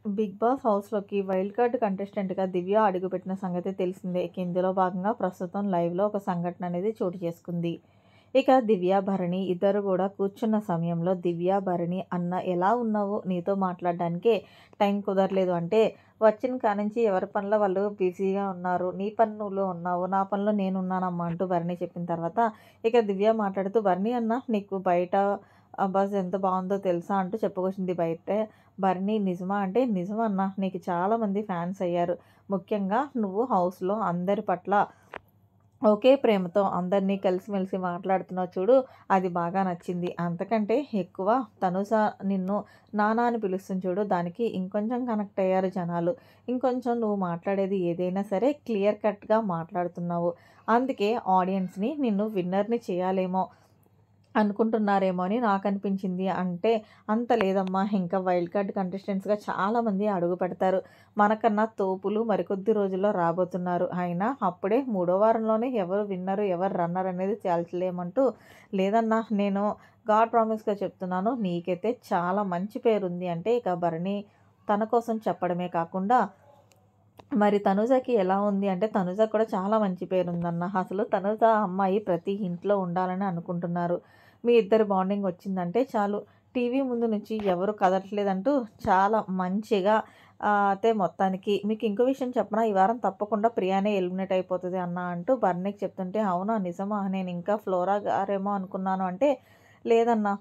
Big boss హౌస్‌లోకి wild card కంటెస్టెంట్‌గా దివ్య అడుగుపెట్టిన సంగతి తెలిసిందే. ఇక ఇందులో భాగంగా ప్రస్తుతం లైవ్‌లో ఒక సంఘటన అనేది చోటు చేసుకుంది. ఇక దివ్య, భరణి ఇద్దరు గూడా కూర్చున్న సమయంలో దివ్య, భరణి "అన్న ఎలా ఉన్నావు? నీతో మాట్లాడడానికే టైం కుదరలేదు" అంటే, వచ్చిన కానించి ఎవరి పనిలో వాళ్ళు బిజీగా ఉన్నారు. "నీ పని నువ్వులో ఉన్నావు. నా పనిలో నేనున్నానమ్మా" అంటూ భరణి చెప్పిన తర్వాత, ఇక దివ్య మాట్లాడుతూ "భరణి అన్న నీకు బయట బజ్ ఎంత బావుందో తెలుసా?" అంటూ చెప్పుకొచ్చింది బయటే. భరణి "నిజమా?" అంటే, "నిజమన్నా. నీకు చాలామంది ఫ్యాన్స్ అయ్యారు. ముఖ్యంగా నువ్వు హౌస్‌లో అందరి పట్ల ఒకే ప్రేమతో అందరినీ కలిసిమెలిసి మాట్లాడుతున్నావు చూడు, అది బాగా నచ్చింది. అంతకంటే ఎక్కువ తనుజ నిన్ను నాన్న అని పిలుస్తుంది చూడు, దానికి ఇంకొంచెం కనెక్ట్ అయ్యారు జనాలు. ఇంకొంచెం నువ్వు మాట్లాడేది ఏదైనా సరే క్లియర్ కట్‌గా మాట్లాడుతున్నావు. అందుకే ఆడియన్స్‌ని నిన్ను విన్నర్‌ని చేయాలేమో అనుకుంటున్నారేమో అని నాకనిపించింది" అంటే, "అంత లేదమ్మా. ఇంకా వైల్డ్ కార్డ్ కంటెస్టెంట్స్‌గా చాలామంది అడుగుపెడతారు. మనకన్నా తోపులు మరికొద్ది రోజుల్లో రాబోతున్నారు. అయినా అప్పుడే మూడో వారంలోనే ఎవరు విన్నరు, ఎవరు రన్నర్ అనేది తేల్చలేమంటూ" "లేదన్నా. నేను గాడ్ ప్రామిస్‌గా చెప్తున్నాను. నీకైతే చాలా మంచి పేరుంది" అంటే, ఇక భరణి తన కోసం చెప్పడమే కాకుండా, మరి తనుజకి ఎలా ఉంది అంటే, తనుజకి కూడా చాలా మంచి పేరుందన్న. అసలు తనుజ అమ్మాయి ప్రతి ఇంట్లో ఉండాలని అనుకుంటున్నారు. మీ ఇద్దరి బాండింగ్ వచ్చిందంటే చాలు. టీవీ ముందు నుంచి ఎవరు కదలట్లేదంటూ చాలా మంచిగా అయితే మొత్తానికి మీకు ఇంకో విషయం చెప్పనా? ఈ వారం తప్పకుండా ప్రియానే ఎలిమినేట్ అయిపోతది అన్న అంటూ బర్నీకి చెప్తుంటే, "అవునా? నిజమా? నేను ఇంకా ఫ్లోరా గారేమో అనుకున్నాను" అంటే, "లేదన్నా.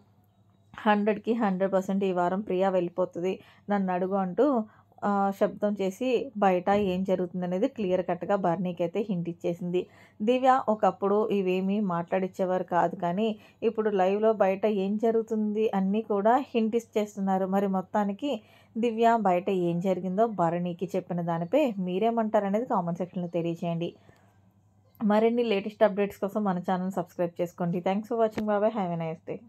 100కి 100% ఈ వారం ప్రియా వెళ్ళిపోతది. నన్నడుగు" అంటూ శబ్దం చేసి బయట ఏం జరుగుతుందనేది క్లియర్ కట్‌గా బర్నీకైతే హింట్ ఇచ్చేసింది. దివ్య ఒకప్పుడు ఇవేమీ మాట్లాడిచ్చేవారు కాదు కానీ, ఇప్పుడు లైవ్‌లో బయట ఏం జరుగుతుంది అన్నీ కూడా హింట్ ఇచ్చేస్తున్నారు. మరి మొత్తానికి దివ్య బయట ఏం జరిగిందో భరణికి చెప్పిన దానిపై మీరేమంటారనేది కామెంట్ సెక్షన్‌లో తెలియజేయండి. మరిన్ని లేటెస్ట్ అప్డేట్స్ కోసం మన ఛానెల్ సబ్స్క్రైబ్ చేసుకోండి. Thanks for watching. Bye bye. Have a nice day.